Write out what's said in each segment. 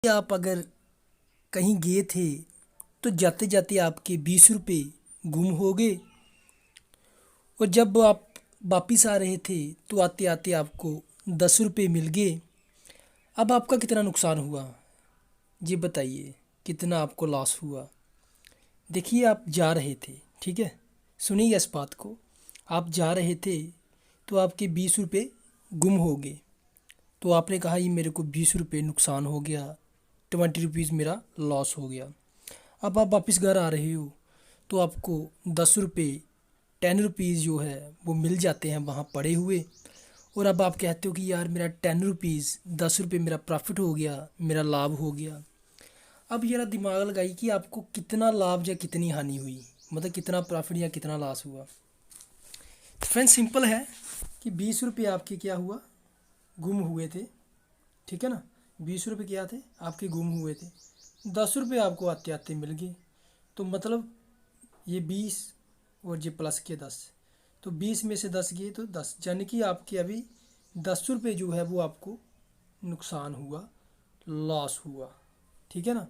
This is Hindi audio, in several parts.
आप अगर कहीं गए थे तो जाते जाते आपके 20 रुपये गुम हो गए, और जब आप वापिस आ रहे थे तो आते आते आपको 10 रुपये मिल गए। अब आपका कितना नुकसान हुआ, ये बताइए, कितना आपको लॉस हुआ। देखिए, आप जा रहे थे, ठीक है, सुनिए इस बात को। आप जा रहे थे तो आपके 20 रुपये गुम हो गए। तो आपने कहा ये मेरे को 20 रुपये नुकसान हो गया, 20 रुपीज़ मेरा लॉस हो गया। अब आप वापस घर आ रहे हो तो आपको 10 रुपये, 10 रुपीज़ जो है वो मिल जाते हैं वहाँ पड़े हुए। और अब आप कहते हो कि यार मेरा 10 रुपीज़, 10 रुपये मेरा प्रॉफिट हो गया, मेरा लाभ हो गया। अब जरा दिमाग लगाइए कि आपको कितना लाभ या कितनी हानि हुई, मतलब कितना प्रॉफिट या कितना लॉस हुआ। फ्रेंड्स, सिंपल है कि 20 रुपये आपके क्या हुआ, गुम हुए थे, ठीक है ना। 20 रुपये क्या थे, आपके गुम हुए थे। 10 रुपये आपको आते आते मिल गए। तो मतलब ये 20 और ये प्लस के 10, तो 20 में से 10 गए तो 10, यानी कि आपके अभी 10 रुपये जो है वो आपको नुकसान हुआ, लॉस हुआ, ठीक है ना।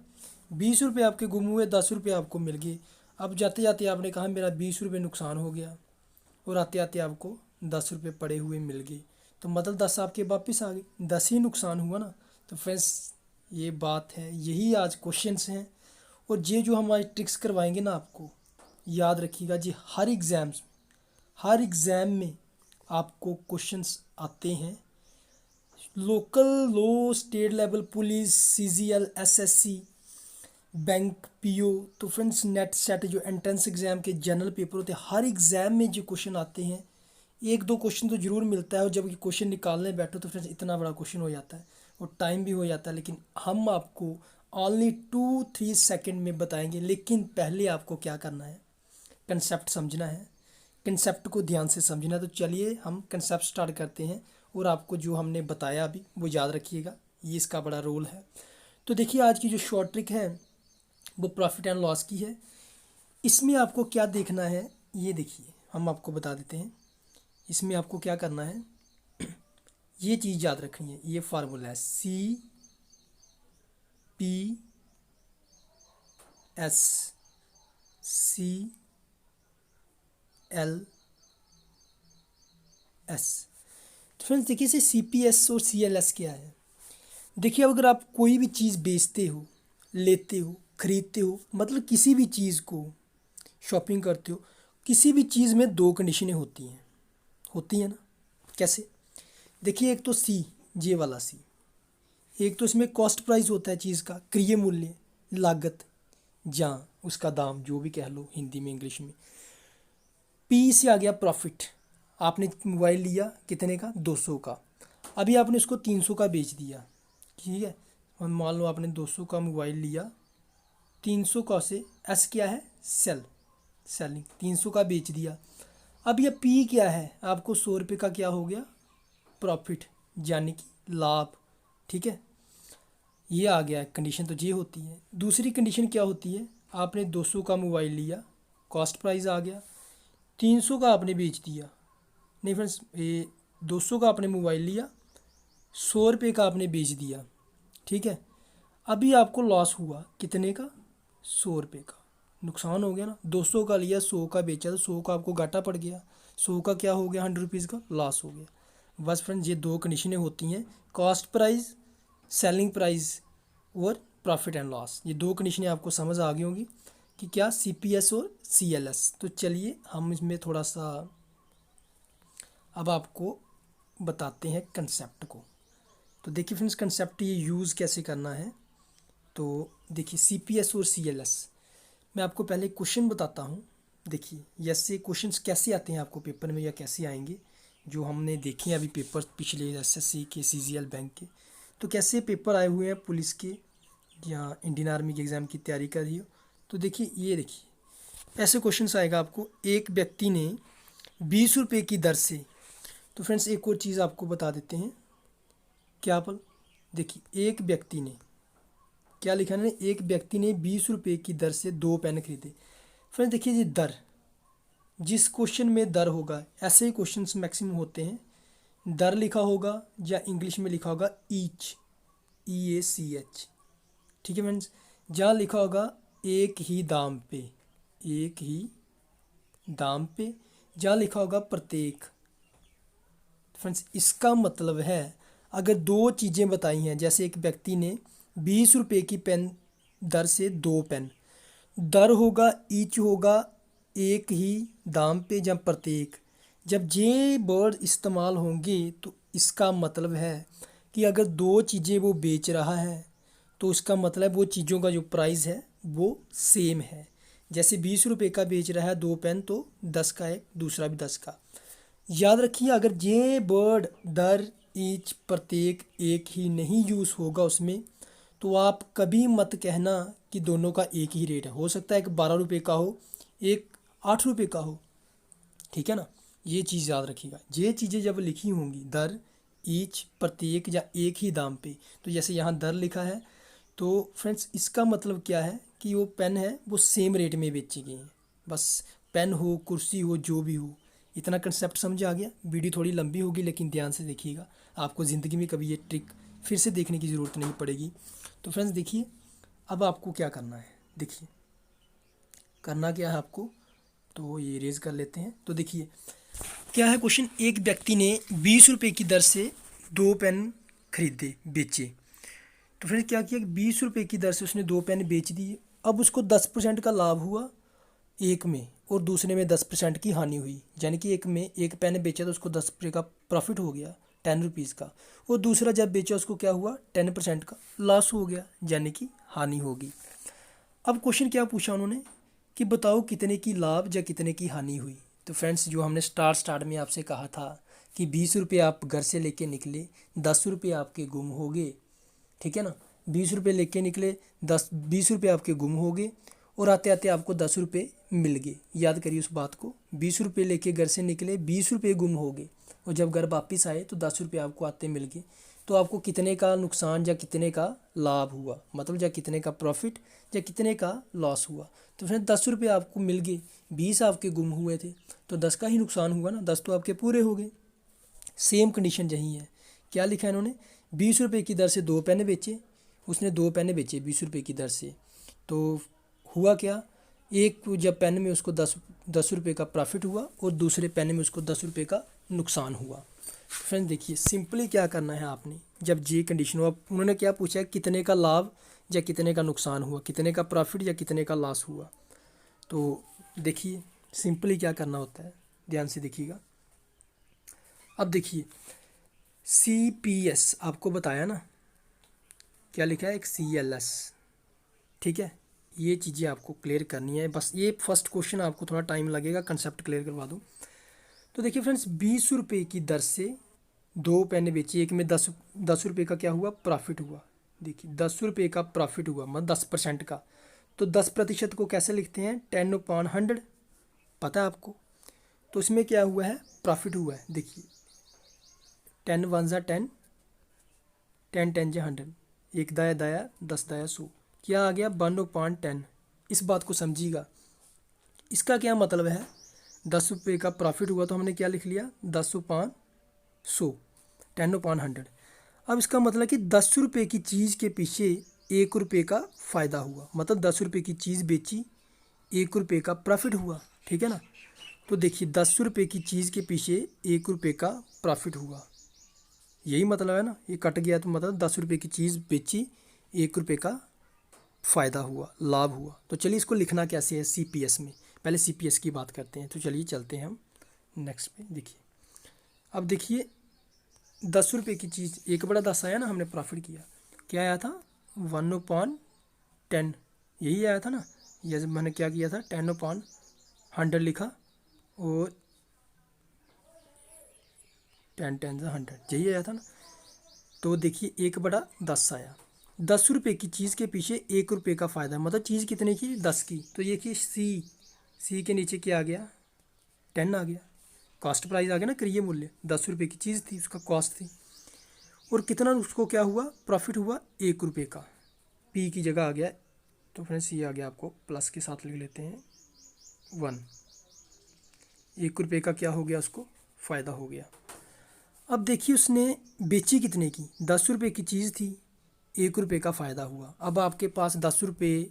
20 रुपये आपके गुम हुए, 10 रुपये आपको मिल गए। अब जाते जाते आपने कहा मेरा 20 रुपये नुकसान हो गया, और आते आते आपको 10 रुपये पड़े हुए मिल गए। तो मतलब 10 आपके वापस आ गए, 10 ही नुकसान हुआ ना। तो फ्रेंड्स, ये बात है, यही आज क्वेश्चंस हैं। और ये जो हम आज ट्रिक्स करवाएंगे ना आपको, याद रखिएगा जी, हर एग्ज़ाम में आपको क्वेश्चंस आते हैं। लोकल, लो, state level, police, CGL, SSC, bank, PO. तो फ्रेंड्स, नेट सेट जो एंट्रेंस एग्ज़ाम के जनरल पेपर होते हैं, हर एग्ज़ाम में जो क्वेश्चन आते हैं, एक दो क्वेश्चन तो ज़रूर मिलता है। और जब ये क्वेश्चन निकालने बैठो तो फ्रेंड्स इतना बड़ा क्वेश्चन हो जाता है और टाइम भी हो जाता है। लेकिन हम आपको ओनली 2-3 सेकेंड में बताएंगे। लेकिन पहले आपको क्या करना है, कंसेप्ट समझना है, कंसेप्ट को ध्यान से समझना है। तो चलिए हम कंसेप्ट स्टार्ट करते हैं, और आपको जो हमने बताया अभी वो याद रखिएगा, ये इसका बड़ा रोल है। तो देखिए, आज की जो शॉर्ट ट्रिक है वो प्रॉफिट एंड लॉस की है। इसमें आपको क्या देखना है, ये देखिए, हम आपको बता देते हैं। इसमें आपको क्या करना है, ये चीज़ याद रखनी है। ये फार्मूला है CPS, CLS। तो फ्रेंड्स देखिए, इसे CPS और CLS क्या है। देखिए, अगर आप कोई भी चीज़ बेचते हो, लेते हो, खरीदते हो, मतलब किसी भी चीज़ को शॉपिंग करते हो, किसी भी चीज़ में दो कंडीशनें होती हैं ना। कैसे, देखिए, एक तो सी, ये वाला सी, एक तो इसमें कॉस्ट प्राइस होता है चीज़ का, क्रय मूल्य, लागत, या उसका दाम, जो भी कह लो हिंदी में, इंग्लिश में। पी से आ गया प्रॉफिट। आपने मोबाइल लिया कितने का, 200 का, अभी आपने उसको 300 का बेच दिया, ठीक है। और मान लो आपने 200 का मोबाइल लिया, 300 का से, एस क्या है, सेलिंग, 300 का बेच दिया। अब ये पी क्या है, आपको 100 रुपये का क्या हो गया, प्रॉफिट, यानी कि लाभ, ठीक है। ये आ गया कंडीशन, तो ये होती है। दूसरी कंडीशन क्या होती है, आपने 200 का मोबाइल लिया, कॉस्ट प्राइस आ गया, 300 का आपने बेच दिया। नहीं फ्रेंड्स, ये 200 का आपने मोबाइल लिया, 100 रुपये का आपने बेच दिया, ठीक है। अभी आपको लॉस हुआ कितने का, 100 रुपये का नुकसान हो गया ना। 200 का लिया, 100 का बेचा, तो 100 का आपको घाटा पड़ गया, 100 का क्या हो गया, 100 रुपीज़ का लॉस हो गया। बस फ्रेंड्स, ये दो कंडीशनें होती हैं, कॉस्ट प्राइस, सेलिंग प्राइस, और प्रॉफिट एंड लॉस। ये दो कंडीशनें आपको समझ आ गई होंगी कि क्या, CPS और CLS। तो चलिए हम इसमें थोड़ा सा अब आपको बताते हैं कंसेप्ट को। तो देखिए फ्रेंड्स, कंसेप्ट ये यूज़ कैसे करना है। तो देखिए, CPS और CLS, मैं आपको पहले क्वेश्चन बताता हूँ। देखिए, ऐसे क्वेश्चंस कैसे आते हैं आपको पेपर में, या कैसे आएंगे, जो हमने देखे हैं अभी पेपर पिछले SSC के, CGL बैंक के। तो कैसे पेपर आए हुए हैं पुलिस के या इंडियन आर्मी के एग्ज़ाम की तैयारी कर रही हो। तो देखिए, ये देखिए, ऐसे क्वेश्चंस आएगा आपको, एक व्यक्ति ने 20 रुपये की दर से। तो फ्रेंड्स, एक और चीज़ आपको बता देते हैं, क्या पल, देखिए, एक व्यक्ति ने क्या लिखा है, एक व्यक्ति ने 20 रुपये की दर से 2 पेन खरीदे। फ्रेंड्स देखिए, ये दर, जिस क्वेश्चन में दर होगा, ऐसे ही क्वेश्चंस मैक्सिमम होते हैं। दर लिखा होगा या इंग्लिश में लिखा होगा ईच, EACH, ठीक है फ्रेंड्स। जहाँ लिखा होगा एक ही दाम पे, एक ही दाम पे, जहाँ लिखा होगा प्रत्येक, फ्रेंड्स इसका मतलब है अगर दो चीज़ें बताई हैं, जैसे एक व्यक्ति ने 20 रुपये की पेन दर से दो पेन, दर होगा ईच होगा एक ही दाम पे जब प्रत्येक, जब ये वर्ड इस्तेमाल होंगे तो इसका मतलब है कि अगर दो चीज़ें वो बेच रहा है तो उसका मतलब वो चीज़ों का जो प्राइस है वो सेम है। जैसे 20 रुपये का बेच रहा है दो पेन, तो 10 का एक, दूसरा भी 10 का। याद रखिए अगर ये वर्ड दर ईच प्रत्येक एक ही नहीं यूज़ होगा उसमें, तो आप कभी मत कहना कि दोनों का एक ही रेट है। हो सकता है एक 12 रुपये का हो, एक 8 रुपये का हो, ठीक है ना। ये चीज़ याद रखिएगा। ये चीज़ें जब लिखी होंगी दर ईच प्रत्येक या एक ही दाम पे, तो जैसे यहाँ दर लिखा है तो फ्रेंड्स इसका मतलब क्या है कि वो पेन है वो सेम रेट में बेची गई हैं। बस पेन हो कुर्सी हो जो भी हो, इतना कंसेप्ट समझ आ गया। वीडियो थोड़ी लंबी होगी लेकिन ध्यान से देखिएगा, आपको ज़िंदगी में कभी ये ट्रिक फिर से देखने की ज़रूरत नहीं पड़ेगी। तो फ्रेंड्स देखिए अब आपको क्या करना है, देखिए करना क्या है आपको, तो ये इरेज कर लेते हैं। तो देखिए क्या है क्वेश्चन, एक व्यक्ति ने 20 रुपये की दर से दो पेन खरीदे बेचे। तो फिर क्या किया कि 20 रुपये की दर से उसने दो पेन बेच दिए। अब उसको 10% का लाभ हुआ एक में और दूसरे में 10% की हानि हुई। यानी कि एक में एक पेन बेचा तो उसको 10 रुपये का प्रॉफिट हो गया, 10 रुपीज़ का, और दूसरा जब बेचा उसको क्या हुआ 10% का लॉस हो गया, यानी कि हानि होगी। अब क्वेश्चन क्या पूछा उन्होंने कि बताओ कितने की लाभ या कितने की हानि हुई। तो फ्रेंड्स जो हमने स्टार्ट में आपसे कहा था कि 20 रुपये आप घर से लेके निकले, 10 रुपये आपके गुम हो गए, ठीक है ना। 20 रुपये लेके निकले, 20 रुपये आपके गुम हो गए और आते आते आपको 10 रुपये मिल गए। याद करिए उस बात को, 20 रुपये लेके घर से निकले, 20 रुपये गुम हो गए और जब घर वापस आए तो 10 रुपये आपको आते मिल गए। तो आपको कितने का नुकसान या कितने का लाभ हुआ, मतलब या कितने का प्रॉफिट या कितने का लॉस हुआ। तो फिर 10 रुपये आपको मिल गए, 20 आपके गुम हुए थे, तो 10 का ही नुकसान हुआ ना, 10 तो आपके पूरे हो गए। सेम कंडीशन यही है। क्या लिखा है इन्होंने, 20 रुपये की दर से दो पेन बेचे, उसने दो पेन बेचे 20 रुपये की दर से, तो हुआ क्या, एक जब पेन में उसको 10 रुपये का प्रॉफिट हुआ और दूसरे पेन में उसको 10 रुपये का नुकसान हुआ। फ्रेंड्स देखिए सिंपली क्या करना है आपने, जब ये कंडीशन हो, उन्होंने क्या पूछा है कितने का लाभ या कितने का नुकसान हुआ, कितने का प्रॉफिट या कितने का लॉस हुआ। तो देखिए सिंपली क्या करना होता है, ध्यान से देखिएगा। अब देखिए CPS आपको बताया ना, क्या लिखा है एक CLS, ठीक है। ये चीज़ें आपको क्लियर करनी है, बस ये फर्स्ट क्वेश्चन आपको थोड़ा टाइम लगेगा, कंसेप्ट क्लियर करवा दूँ। तो देखिए फ्रेंड्स 20 रुपये की दर से दो पेन बेची, एक में 10 रुपये का क्या हुआ प्रॉफिट हुआ। देखिए 10 रुपये का प्रॉफिट हुआ, मतलब 10% का। तो 10% को कैसे लिखते हैं, 10/100, पता है आपको। तो इसमें क्या हुआ है प्रॉफिट हुआ है, देखिए 10 1 जा 10, 10 10 जा 100, एक दाया दाया 10 दाया 100, क्या आ गया 1/10। इस बात को समझिएगा, इसका क्या मतलब है, 10 रुपये का प्रॉफिट हुआ तो हमने क्या लिख लिया 10/100, 10/100। अब इसका मतलब कि 10 रुपये की चीज़ के पीछे 1 रुपये का फ़ायदा हुआ, मतलब 10 रुपये की चीज़ बेची, 1 रुपये का प्रॉफिट हुआ, ठीक है ना। तो देखिए 10 रुपये की चीज़ के पीछे 1 रुपये का प्रॉफिट हुआ, यही मतलब है ना। ये कट गया तो मतलब 10 रुपये की चीज़ बेची, 1 रुपये का फ़ायदा हुआ, लाभ हुआ। तो चलिए इसको लिखना कैसे है CPS में, पहले CPS की बात करते हैं। तो चलिए चलते हैं हम नेक्स्ट पे। देखिए अब देखिए 10 रुपये की चीज़, 1/10 आया ना, हमने प्रॉफिट किया, क्या आया था 1/10, यही आया था ना। ये मैंने क्या किया था 10/100 लिखा और 10 10 100, यही आया था ना। तो देखिए 1/10 आया, 10 रुपये की चीज़ के पीछे 1 रुपये का फ़ायदा, मतलब चीज़ कितने की 10 की। तो ये कि सी के नीचे क्या आ गया 10 आ गया, कॉस्ट प्राइस आ गया ना, क्रिय मूल्य 10 रुपये की चीज़ थी, उसका कॉस्ट थी, और कितना उसको क्या हुआ प्रॉफिट हुआ 1 रुपये का, P की जगह आ गया। तो फ्रेंड्स ये आ गया, आपको प्लस के साथ लिख लेते हैं 1, 1 रुपये का क्या हो गया उसको फ़ायदा हो गया। अब देखिए उसने बेची कितने की, 10 रुपये की चीज़ थी, 1 रुपये का फ़ायदा हुआ। अब आपके पास 10 रुपये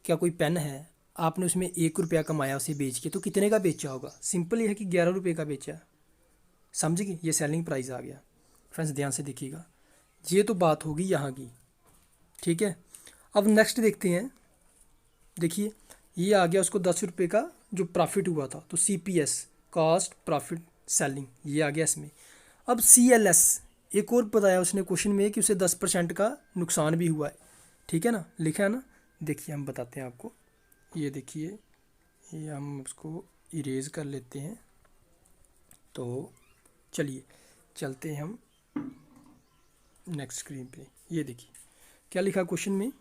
क्या कोई पेन है, आपने उसमें 1 रुपया कमाया उसे बेच के, तो कितने का बेचा होगा? सिंपल ये है कि 11 रुपये का बेचा। समझ गए? ये सेलिंग प्राइस आ गया। फ्रेंड्स ध्यान से देखिएगा, ये तो बात होगी यहाँ की, ठीक है। अब नेक्स्ट देखते हैं। देखिए ये आ गया उसको 10 रुपये का जो प्रॉफिट हुआ था, तो CPS कॉस्ट प्रॉफिट सेलिंग ये आ गया इसमें। अब CLS एक और बताया उसने क्वेश्चन में कि उसे 10% का नुकसान भी हुआ है, ठीक है ना, लिखा है ना। देखिए हम बताते हैं आपको, ये देखिए, ये हम उसको इरेज कर लेते हैं। तो चलिए चलते हैं हम नेक्स्ट स्क्रीन पे। ये देखिए क्या लिखा क्वेश्चन में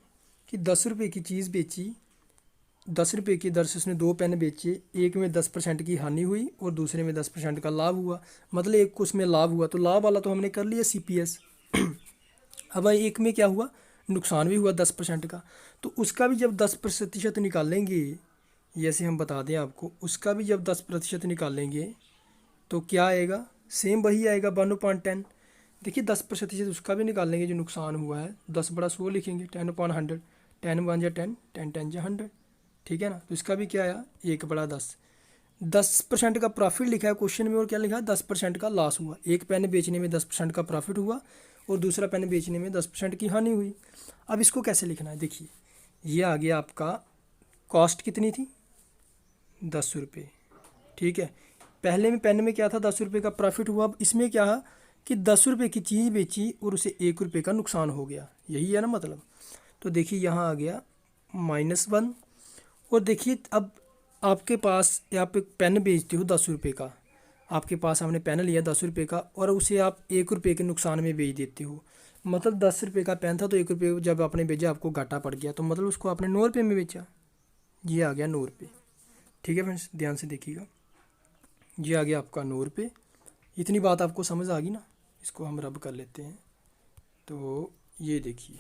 कि 10 रुपये की चीज़ बेची, 10 रुपये की दर से उसने 2 पेन बेचे, एक में 10% की हानि हुई और दूसरे में 10% का लाभ हुआ। मतलब एक को उसमें लाभ हुआ, तो लाभ वाला तो हमने कर लिया CPS। अब एक में क्या हुआ, नुकसान भी हुआ 10% का, तो उसका भी जब 10% निकालेंगे, जैसे हम बता दें आपको, उसका भी जब 10% निकालेंगे तो क्या आएगा, सेम वही आएगा 1/10। देखिए 10% उसका भी निकालेंगे जो नुकसान हुआ है, 10 बड़ा 100 लिखेंगे, 10/100, 10 1 जा 10, 10 10 जा 100, ठीक है ना। तो इसका भी क्या आया, 1/10। 10% का प्रॉफिट लिखा है क्वेश्चन में और क्या लिखा है, 10% का लॉस हुआ। एक पेन बेचने में 10% का प्रॉफिट हुआ और दूसरा पेन बेचने में 10% की हानि हुई। अब इसको कैसे लिखना है, देखिए ये आ गया आपका, कॉस्ट कितनी थी, 10 रुपये, ठीक है। पहले में पेन में क्या था, 10 रुपये का प्रॉफिट हुआ। अब इसमें क्या है कि 10 रुपये की चीज़ बेची और उसे 1 रुपये का नुकसान हो गया, यही है ना मतलब। तो देखिए यहाँ आ गया -1। और देखिए अब आपके पास आप एक पेन बेचते हो 10 रुपये का, आपके पास आपने पेन लिया 10 रुपये का और उसे आप 1 रुपये के नुकसान में बेच देते हो। मतलब 10 रुपये का पेन था तो 1 रुपये जब आपने बेचा आपको घाटा पड़ गया, तो मतलब उसको आपने 9 रुपये में बेचा। ये आ गया 9 रुपये, ठीक है फ्रेंड्स ध्यान से देखिएगा, ये आ गया आपका 9 रुपये। इतनी बात आपको समझ आ गई ना, इसको हम रब कर लेते हैं। तो ये देखिए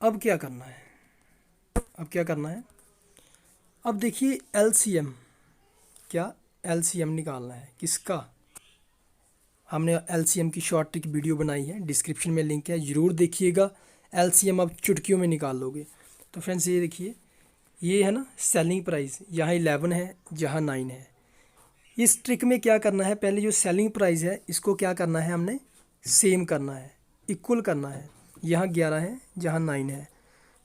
अब क्या करना है, अब क्या करना है, अब देखिए LCM, क्या LCM निकालना है किसका। हमने LCM की शॉर्ट ट्रिक वीडियो बनाई है, डिस्क्रिप्शन में लिंक है, ज़रूर देखिएगा। LCM आप चुटकियों में निकाल लोगे। तो फ्रेंड्स ये देखिए, ये है ना सेलिंग प्राइस, यहाँ 11 है, जहाँ 9 है। इस ट्रिक में क्या करना है, पहले जो सेलिंग प्राइस है इसको क्या करना है, हमने सेम करना है, इक्वल करना है। यहाँ 11 है, जहाँ 9 है।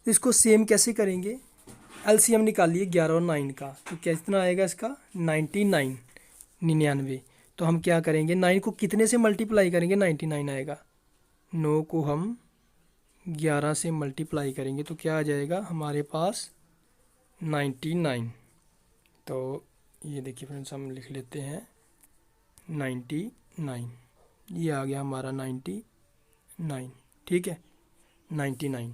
इसको सेम कैसे करेंगे, LCM निकालिए 11 और 9 का, तो कितना आएगा इसका, 99, 99। तो हम क्या करेंगे, 9 को कितने से मल्टीप्लाई करेंगे, 99 आएगा। 9 को हम 11 से मल्टीप्लाई करेंगे तो क्या आ जाएगा हमारे पास, 99। तो ये देखिए फ्रेंड्स हम लिख लेते हैं 99, ये आ गया हमारा 99, ठीक है 99।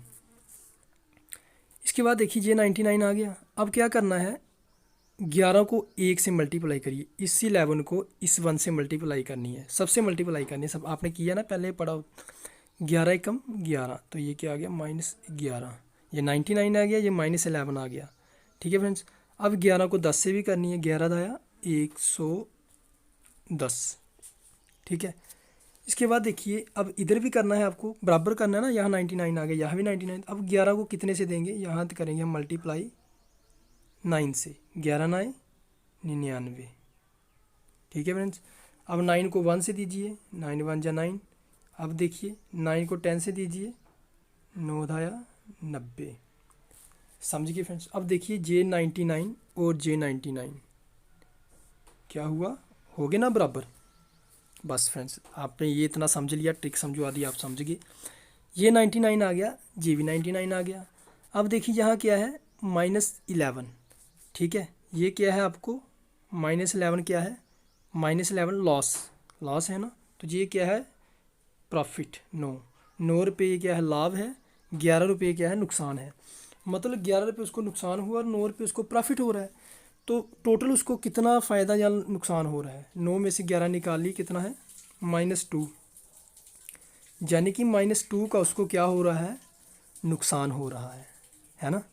इसके बाद देखिए ये 99 आ गया। अब क्या करना है, 11 को 1 से मल्टीप्लाई करिए, इस 11 को इस 1 से मल्टीप्लाई करनी है, सबसे मल्टीप्लाई करनी है, सब आपने किया ना पहले पढ़ा। 11 एकम 11, तो ये क्या आ गया -11, ये 99 आ गया, ये -11 आ गया, ठीक है फ्रेंड्स। अब 11 को 10 से भी करनी है, 11 दाया 110, ठीक है। इसके बाद देखिए अब इधर भी करना है आपको, बराबर करना है ना, यहाँ 99 आ गया, यहाँ भी 99। अब 11 को कितने से देंगे, यहाँ तो करेंगे हम मल्टीप्लाई 9 से, 11 9 99, ठीक है फ्रेंड्स। अब 9 को 1 से दीजिए, 9 1 जा 9। अब देखिए 9 को 10 से दीजिए, 9 दाया 90, समझ गए फ्रेंड्स। अब देखिए J99 और J99 क्या हुआ, हो गए ना बराबर। बस फ्रेंड्स आपने ये इतना समझ लिया, ट्रिक समझवा दी, आप समझ गए। ये 99 आ गया, ये भी 99 आ गया। अब देखिए यहाँ क्या है, -11, ठीक है। ये क्या है आपको, -11 क्या है, -11 लॉस, लॉस है ना। तो ये क्या है, प्रॉफिट 9 रुपये क्या है, लाभ है, 11 रुपये क्या है, नुकसान है। मतलब 11 रुपये उसको नुकसान हुआ और 9 रुपये उसको प्रॉफिट हो रहा है। तो टोटल उसको कितना फ़ायदा या नुकसान हो रहा है, 9 में से 11 निकालिए, कितना है -2, यानी कि -2 का उसको क्या हो रहा है, नुकसान हो रहा है ना।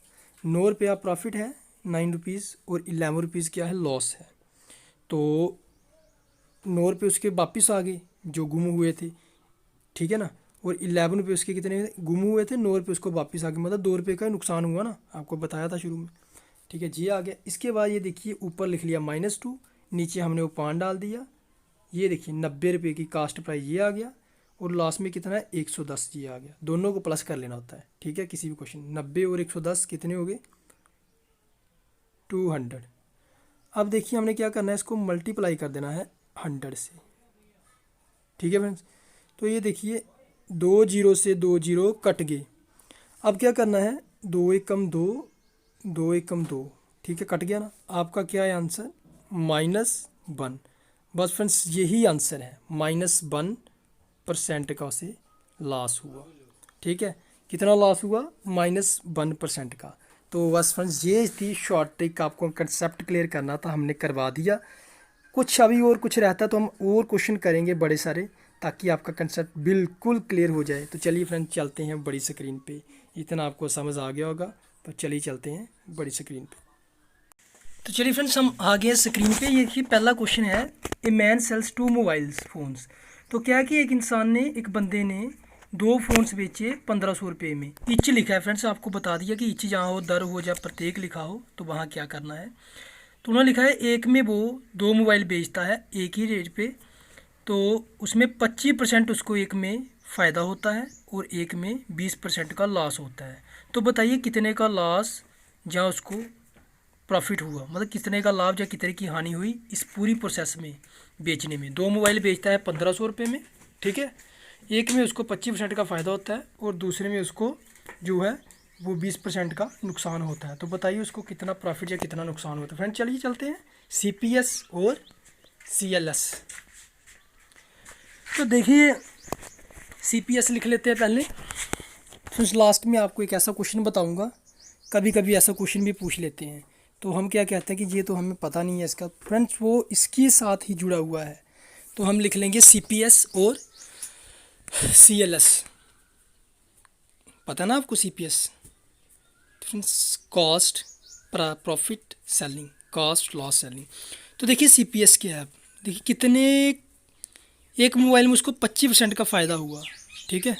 9 रुपया प्रॉफिट है, 9 रुपीज़, और 11 रुपीज़ क्या है, लॉस है। तो 9 रुपये उसके वापस आ गए जो गुम हुए थे, ठीक है ना। और 11 रुपये उसके कितने गुम हुए थे, 9 रुपये उसको वापस आ गए, मतलब 2 रुपये का नुकसान हुआ ना, आपको बताया था शुरू में। ठीक है, ये आ गया। इसके बाद ये देखिए ऊपर लिख लिया -2, नीचे हमने वो 5 डाल दिया। ये देखिए 90 रुपये की कास्ट प्राइस ये आ गया, और लास्ट में कितना है 110 ये आ गया। दोनों को प्लस कर लेना होता है, ठीक है, किसी भी क्वेश्चन। 90 और 110 कितने हो गए 200। अब देखिए हमने क्या करना है, इसको मल्टीप्लाई कर देना है 100 से। ठीक है फ्रेंड्स, तो ये देखिए 2 जीरो से 2 जीरो कट गए। अब क्या करना है, 2 एकम 2, 2 एकम 2, ठीक है, कट गया ना। आपका क्या है आंसर -1। बस फ्रेंड्स यही आंसर है, -1% का उसे लॉस हुआ। ठीक है, कितना लॉस हुआ -1% का। तो बस फ्रेंड्स ये थी शॉर्ट ट्रिक, आपको कंसेप्ट क्लियर करना था, हमने करवा दिया। कुछ अभी और कुछ रहता तो हम और क्वेश्चन करेंगे बड़े सारे, ताकि आपका कंसेप्ट बिल्कुल क्लियर हो जाए। तो चलिए फ्रेंड्स चलते हैं बड़ी स्क्रीन पे। इतना आपको समझ आ गया होगा, तो चलिए चलते हैं बड़ी स्क्रीन पे। तो चलिए फ्रेंड्स हम आ गए स्क्रीन पे। ये देखिए पहला क्वेश्चन है, a man sells 2 mobile phones. तो क्या कि एक इंसान ने, एक बंदे ने 2 फ़ोन्स बेचे 1500 रुपये में। ईच लिखा है फ्रेंड्स, आपको बता दिया कि ईच जहाँ हो, दर हो, या प्रत्येक लिखा हो, तो वहाँ क्या करना है। तो उन्होंने लिखा है एक में वो 2 मोबाइल बेचता है एक ही रेट पे, तो उसमें 25% उसको एक में फ़ायदा होता है और एक में 20% का लॉस होता है। तो बताइए कितने का लॉस या उसको प्रॉफिट हुआ, मतलब कितने का लाभ या कितने की हानि हुई इस पूरी प्रोसेस में बेचने में। 2 मोबाइल बेचता है 1500 रुपये में, ठीक है, एक में उसको 25% का फ़ायदा होता है और दूसरे में उसको जो है वो 20% का नुकसान होता है। तो बताइए उसको कितना प्रॉफिट या कितना नुकसान होता है। फ्रेंड चलिए चलते हैं CPS और CLS। तो देखिए CPS लिख लेते हैं पहले, फिर लास्ट में आपको एक ऐसा क्वेश्चन बताऊंगा, कभी कभी ऐसा क्वेश्चन भी पूछ लेते हैं, तो हम क्या कहते हैं कि ये तो हमें पता नहीं है इसका। फ्रेंड्स वो इसके साथ ही जुड़ा हुआ है, तो हम लिख लेंगे CPS और CLS। पता ना आपको CPS friends, cost profit selling, cost loss selling. तो देखिए CPS क्या है, देखिए कितने, एक मोबाइल में उसको 25% का फ़ायदा हुआ, ठीक है,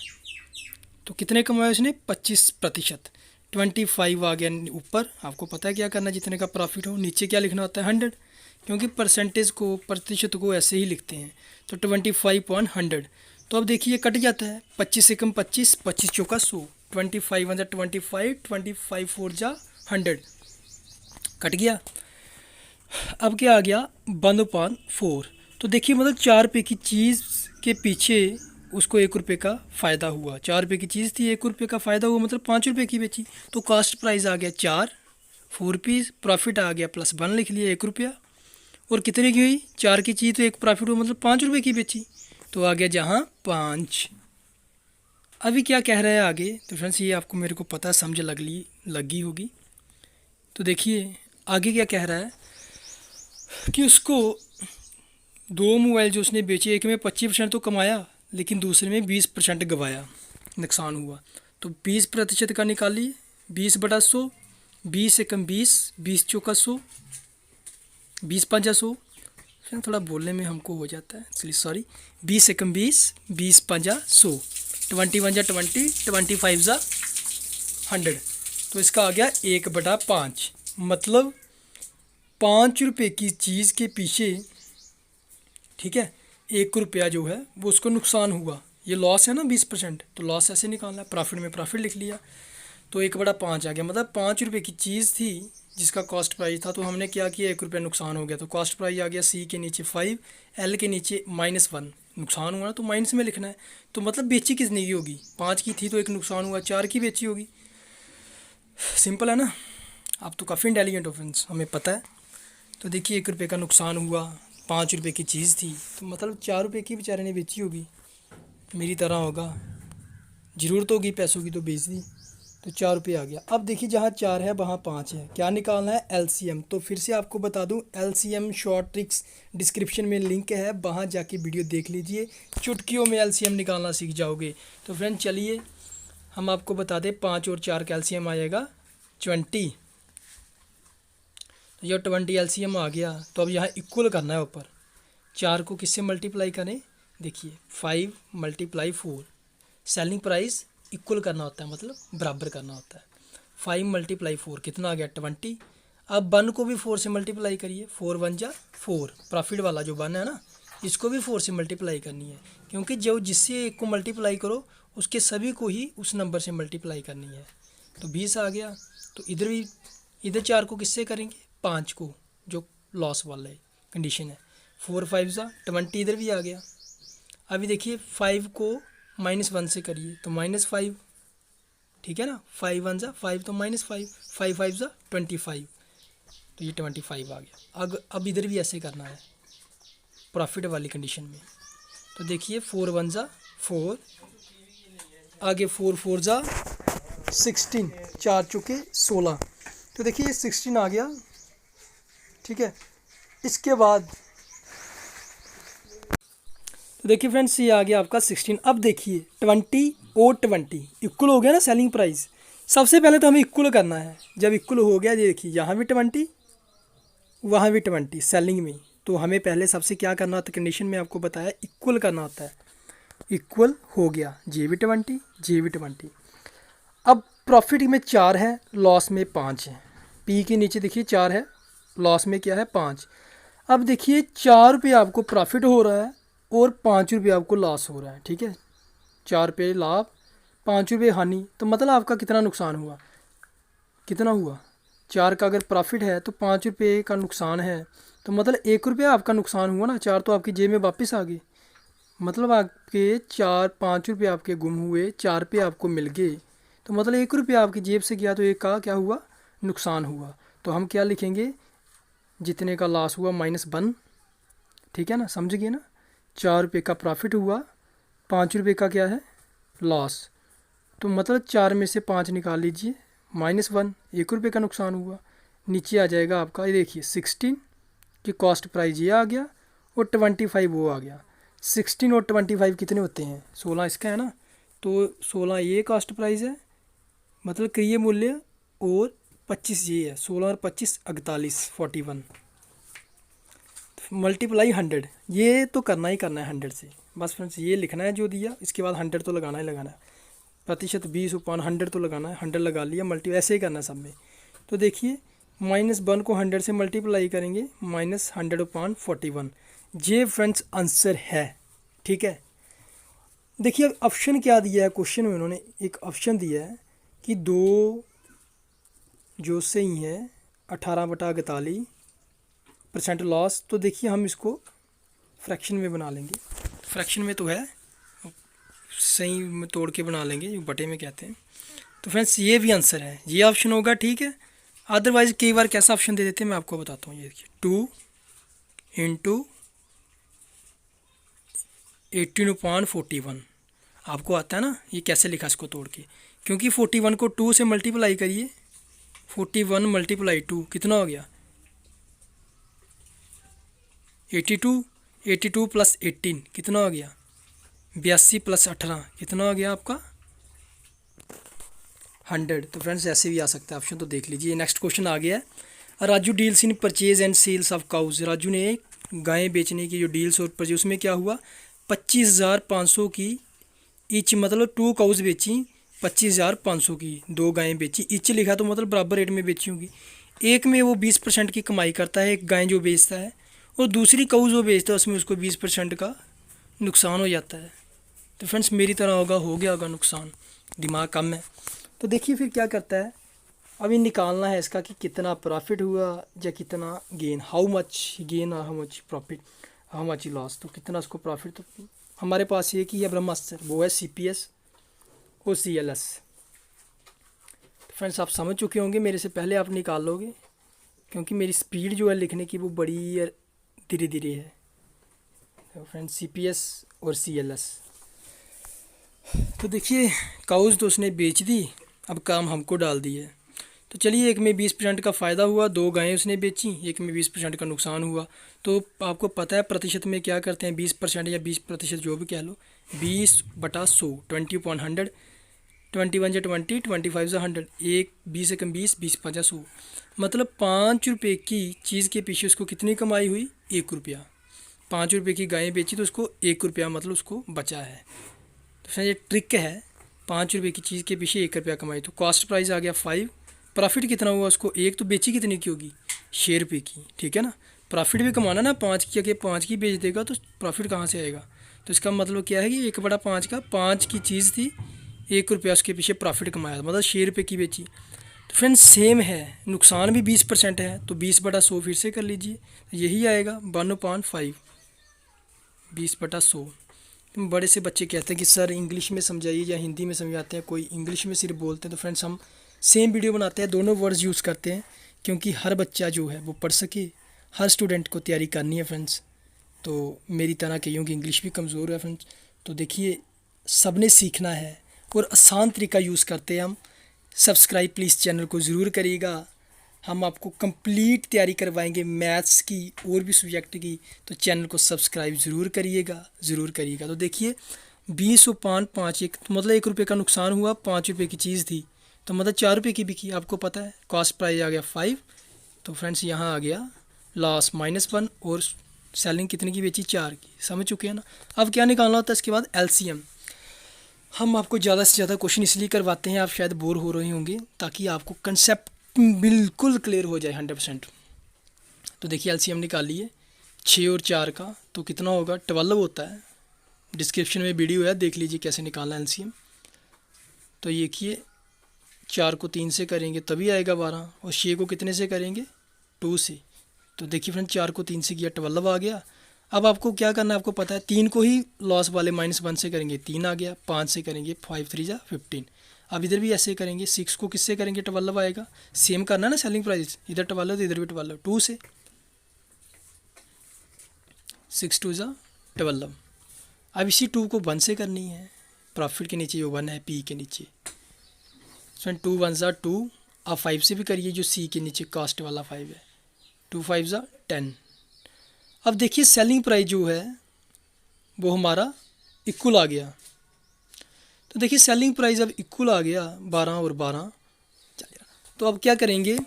तो कितने कमाया उसने 25%, 25 आ गया ऊपर। आपको पता है क्या करना, जितने का प्रॉफिट हो, नीचे क्या लिखना होता है 100, क्योंकि परसेंटेज को, प्रतिशत को ऐसे ही लिखते हैं। तो 25/100। तो अब देखिए कट जाता है, 25 से कम 25, 25 चौका 100, 25 × 25, 25 4 जा 100, कट गया। अब क्या आ गया 1/4। तो देखिए मतलब 4 रुपये की चीज़ के पीछे उसको 1 रुपये का फ़ायदा हुआ। 4 रुपये की चीज़ थी, 1 रुपये का फ़ायदा हुआ, मतलब 5 रुपये की बेची। तो कास्ट प्राइस आ गया 4 रुपीज़, प्रॉफिट आ गया +1 लिख लिया 1 रुपया। और कितने की हुई, 4 की चीज़ तो 1 प्रॉफिट हुआ, मतलब 5 रुपये की बेची, तो आ गया जहाँ 5। अभी क्या कह रहा है आगे, तो फ्रेंड्स ये आपको मेरे को पता समझ लगी होगी। तो देखिए आगे क्या कह रहा है कि उसको 2 मोबाइल जो उसने बेचे, एक में 25% तो कमाया, लेकिन दूसरे में 20% गवाया, नुकसान हुआ। तो 20% का निकालिए, 20/100, 20 से कम 20, 20 चौका 100, 20 5 100। फिर थोड़ा बोलने में हमको हो जाता है, इसलिए सॉरी। 20 से कम 20, 20 5 100, 21 जा 20, 25 जा 100। तो इसका आ गया 1/5, मतलब 5 रुपये की चीज़ के पीछे, ठीक है, 1 रुपया जो है वो उसको नुकसान हुआ। ये लॉस है ना 20%, तो लॉस ऐसे निकालना है, प्रॉफिट में प्रॉफिट लिख लिया। तो 1/5 आ गया, मतलब 5 रुपये की चीज़ थी जिसका कॉस्ट प्राइस था, तो हमने क्या किया, 1 रुपया नुकसान हो गया। तो कॉस्ट प्राइस आ गया C के नीचे 5, L के नीचे -1, नुकसान हुआ ना, तो माइनस में लिखना है। तो मतलब बेची कितनी की होगी, 5 की थी तो 1 नुकसान हुआ, 4 की बेची होगी। सिंपल है ना, आप तो काफ़ी इंटेलिजेंट हो फ्रेंड्स, हमें पता है। तो देखिए 1 रुपये का नुकसान हुआ, 5 रुपये की चीज़ थी, तो मतलब 4 रुपये की बेचारे ने बेची होगी, मेरी तरह होगा, ज़रूरत होगी पैसों की तो बेच दी, तो 4 रुपये आ गया। अब देखिए जहाँ 4 है वहाँ 5 है, क्या निकालना है LCM। तो फिर से आपको बता दूँ, LCM शॉर्ट ट्रिक्स डिस्क्रिप्शन में लिंक है, वहाँ जाके वीडियो देख लीजिए, चुटकियों में LCM निकालना सीख जाओगे। तो फ्रेंड चलिए हम आपको बता दें, 5 और 4 का LCM आएगा 20। तो जब 20 LCM आ गया, तो अब यहाँ इक्वल करना है ऊपर, 4 को किससे मल्टीप्लाई करें, देखिए 5 × 4, सेलिंग प्राइस इक्वल करना होता है, मतलब बराबर करना होता है। 5 × 4 कितना आ गया 20। अब 1 को भी 4 से मल्टीप्लाई करिए, 4 × 1 = 4, प्रॉफिट वाला जो 1 है ना इसको भी 4 से मल्टीप्लाई करनी है, क्योंकि जो जिससे एक को मल्टीप्लाई करो उसके सभी को ही उस नंबर से मल्टीप्लाई करनी है। तो 20 आ गया। तो इधर भी, इधर 4 को किससे करेंगे, 5 को, जो लॉस वाला है कंडीशन है। 4 × 5 = 20, इधर भी आ गया। अभी देखिए 5 को -1 से करिए तो -5, ठीक है ना, 5 × 1 = 5 तो -5, 5 × 5 = 25, तो ये 25 आ गया। अब इधर भी ऐसे करना है प्रॉफिट वाली कंडीशन में। तो देखिए 4 × 1 = 4, आगे 4 × 4 = 16, 4 चुके 16, तो देखिए ये 16 आ गया, ठीक है। इसके बाद तो देखिए फ्रेंड्स ये आ गया आपका 16। अब देखिए 20 और 20 इक्वल हो गया ना सेलिंग प्राइस। सबसे पहले तो हमें इक्वल करना है। जब इक्वल हो गया, ये देखिए यहाँ भी 20 वहाँ भी 20 सेलिंग में, तो हमें पहले सबसे क्या करना होता है, कंडीशन में आपको बताया इक्वल करना होता है। इक्वल हो गया, जे भी 20, जे भी 20। अब प्रॉफिट में 4 है, लॉस में 5 है। पी के नीचे देखिए 4 है, लॉस में क्या है 5। अब देखिए 4 रुपये आपको प्रॉफिट हो रहा है और 5 रुपये आपको लॉस हो रहा है, ठीक है। 4 रुपये लाभ, 5 रुपये हानि, तो मतलब आपका कितना नुकसान हुआ, कितना हुआ, 4 का अगर प्रॉफिट है तो 5 रुपये का नुकसान है, तो मतलब 1 रुपया आपका नुकसान हुआ ना। 4 तो आपकी जेब में वापस आ गए, मतलब आपके 5 रुपये आपके गुम हुए, 4 रुपये आपको मिल गए, तो मतलब 1 रुपया आपकी जेब से गया, तो 1 का क्या हुआ, नुकसान हुआ। तो हम क्या लिखेंगे, जितने का लॉस हुआ -1, ठीक है ना, समझ गए ना। 4 रुपये का प्रॉफिट हुआ, 5 रुपये का क्या है, लॉस, तो मतलब 4 में से 5 निकाल लीजिए, -1, 1 रुपये का नुकसान हुआ। नीचे आ जाएगा आपका, ये देखिए 16 की कॉस्ट प्राइस ये आ गया और 25 वो आ गया। 16 और 25 कितने होते हैं, 16 इसका है ना, तो 16 ये कॉस्ट प्राइस है, मतलब क्रय मूल्य, और 25 ये है, 16 और 25 48, 41 मल्टीप्लाई 100। ये तो करना ही करना है 100 से, बस फ्रेंड्स ये लिखना है जो दिया, इसके बाद 100 तो लगाना ही लगाना है। प्रतिशत 20/100 तो लगाना है, 100 लगा लिया, मल्टी ऐसे ही करना है सब में। तो देखिए -1 को 100 से मल्टीप्लाई करेंगे, -100/41, ये फ्रेंड्स आंसर है, ठीक है। देखिए ऑप्शन क्या दिया है क्वेश्चन में, उन्होंने एक ऑप्शन दिया है कि 2 जो सही है 18/41% लॉस। तो देखिए हम इसको फ्रैक्शन में बना लेंगे, फ्रैक्शन में तो है, सही में तोड़ के बना लेंगे, जो बटे में कहते हैं। तो फ्रेंड्स ये भी आंसर है, ये ऑप्शन होगा, ठीक है। अदरवाइज कई बार कैसा ऑप्शन दे देते हैं मैं आपको बताता हूँ। ये देखिए 2 × 18/41 आपको आता है ना, ये कैसे लिखा इसको तोड़ के, क्योंकि 41 को 2 से मल्टीप्लाई करिए, 41 × 2 कितना हो गया 82, 82 + 18 कितना हो गया 82 + 18 कितना हो गया आपका 100। तो फ्रेंड्स ऐसे भी आ सकता है ऑप्शन, तो देख लीजिए। नेक्स्ट क्वेश्चन आ गया है, Raju deals in purchase and sales of cows. Raju ने गायें बेचने की जो डील्स और परचेज, उसमें क्या हुआ 25,500 की ईच, मतलब 2 काउज बेची 25,500 की, 2 गायें बेची, ईच लिखा तो मतलब बराबर रेट में बेची होंगी। एक में वो 20% की कमाई करता है, एक गाय जो बेचता है, और दूसरी काउज वो बेचता है, उसमें उसको 20% का नुकसान हो जाता है। तो फ्रेंड्स मेरी तरह हो गया होगा नुकसान, दिमाग कम है। तो देखिए फिर क्या करता है, अभी निकालना है इसका कि कितना प्रॉफिट हुआ या कितना गेन, हाउ मच गेन और how much profit, how much loss. तो कितना उसको प्रॉफिट, तो हमारे पास ये कि है ब्रह्मास्त्र, वो है CPS और CLS। फ्रेंड्स आप समझ चुके होंगे, मेरे से पहले आप निकाल लोगे, क्योंकि मेरी स्पीड जो है लिखने की वो बड़ी धीरे धीरे है। तो फ्रेंड्स CPS और CLS, तो देखिए काउज तो उसने बेच दी, अब काम हमको डाल दी है। तो चलिए एक में 20% का फ़ायदा हुआ, 2 गायें उसने बेची, एक में 20% का नुकसान हुआ। तो आपको पता है प्रतिशत में क्या करते हैं, 20% या 20% जो भी कह लो, 20/100, 20/100, 21 × 20, 25 × 100, 1 20 एकम 20, 20 × 5 = 100, मतलब 5 रुपये की चीज़ के पीछे उसको कितनी कमाई हुई, 1 रुपया। 5 रुपये की गायें बेची तो उसको 1 रुपया मतलब उसको बचा है। तो ये ट्रिक है, 5 रुपये की चीज़ के पीछे 1 रुपया कमाई। तो कॉस्ट प्राइस आ गया 5, प्रॉफिट कितना हुआ उसको, एक तो बेची कितने की होगी, 6 रुपये की, ठीक है ना। प्रॉफिट भी कमाना ना, 5 की जगह 5 की बेच देगा तो प्रॉफिट कहाँ से आएगा। तो इसका मतलब क्या है कि 1/5 का 5 की चीज़ थी, 1 रुपया उसके पीछे प्रॉफिट कमाया, मतलब 6 रुपये की बेची। तो फ्रेंड्स सेम है, नुकसान भी 20% है, तो 20/100 फिर से कर लीजिए, तो यही आएगा 1/5, 20/100। बड़े से बच्चे कहते हैं कि सर इंग्लिश में समझाइए या हिंदी में समझाते हैं, कोई इंग्लिश में सिर्फ बोलते हैं। तो फ्रेंड्स हम सेम वीडियो बनाते हैं, दोनों वर्ड्स यूज़ करते हैं, क्योंकि हर बच्चा जो है वो पढ़ सके, हर स्टूडेंट को तैयारी करनी है फ्रेंड्स। तो मेरी तरह कईयों की इंग्लिश भी कमज़ोर है फ्रेंड्स, तो देखिए सब ने सीखना है और आसान तरीका यूज़ करते हैं हम। सब्सक्राइब प्लीज़ चैनल को ज़रूर करिएगा, हम आपको कंप्लीट तैयारी करवाएंगे मैथ्स की और भी सब्जेक्ट की, तो चैनल को सब्सक्राइब ज़रूर करिएगा, ज़रूर करिएगा। तो देखिए 20/5 1, तो मतलब 1 रुपये का नुकसान हुआ, 5 रुपये की चीज़ थी, तो मतलब 4 रुपये की बिकी, आपको पता है। कॉस्ट प्राइस आ गया 5, तो फ्रेंड्स यहाँ आ गया लॉस -1, और सेलिंग कितने की बेची, 4 की, समझ चुके हैं ना। अब क्या निकालना होता है इसके बाद, एलसीएम। हम आपको ज़्यादा से ज़्यादा क्वेश्चन इसलिए करवाते हैं, आप शायद बोर हो रहे होंगे, ताकि आपको कंसेप्ट बिल्कुल क्लियर हो जाए 100%। तो देखिए एलसीएम निकालिए 6 और 4 का, तो कितना होगा, 12 होता है। डिस्क्रिप्शन में वीडियो है, देख लीजिए कैसे निकालना है एलसीएम। तो ये देखिए 4 को 3 से करेंगे तभी आएगा 12, और 6 को कितने से करेंगे, 2 से। तो देखिए फ्रेंड 4 को 3 से किया, 12 आ गया। अब आपको क्या करना है, आपको पता है, 3 को ही लॉस वाले -1 से करेंगे, 3 आ गया, 5 से करेंगे 5 3 जा 15। अब इधर भी ऐसे करेंगे, 6 को किससे करेंगे, 12 आएगा, सेम करना है ना सेलिंग प्राइस, इधर 12 तो इधर भी 12, 2 से, 6 2 जा 12। अब इसी 2 को 1 से करनी है, प्रॉफिट के नीचे जो 1 है, पी के नीचे, सो 2 1 जा 2। अब 5 से भी करिए, जो सी के नीचे कॉस्ट वाला 5 है, 2 5 जा 10। अब देखिए सेलिंग प्राइस जो है वो हमारा इक्वल आ गया। तो देखिए सेलिंग प्राइस अब इक्वल आ गया, 12 और 12 चलिए। तो अब क्या करेंगे,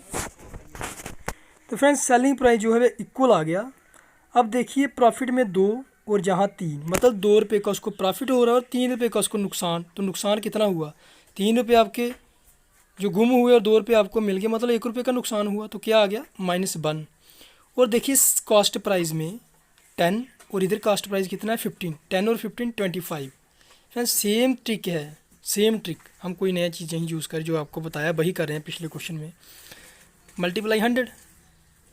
तो फ्रेंड्स सेलिंग प्राइस जो है वो इक्वल आ गया। अब देखिए प्रॉफिट में 2 और जहाँ 3, मतलब 2 रुपये का उसको प्रॉफिट हो रहा है और 3 रुपये का उसको नुकसान। तो नुकसान कितना हुआ, 3 रुपये आपके जो गुम हुए और 2 रुपये आपको मिल गए, मतलब 1 रुपये का नुकसान हुआ। तो क्या आ गया, -1। और देखिए कॉस्ट प्राइस में 10, और इधर कॉस्ट प्राइस कितना है, 15, 10 और 15 25। फ्रेंड्स सेम ट्रिक है, सेम ट्रिक, हम कोई नया चीज़ नहीं यूज़ करें, जो आपको बताया वही कर रहे हैं पिछले क्वेश्चन में। मल्टीप्लाई 100,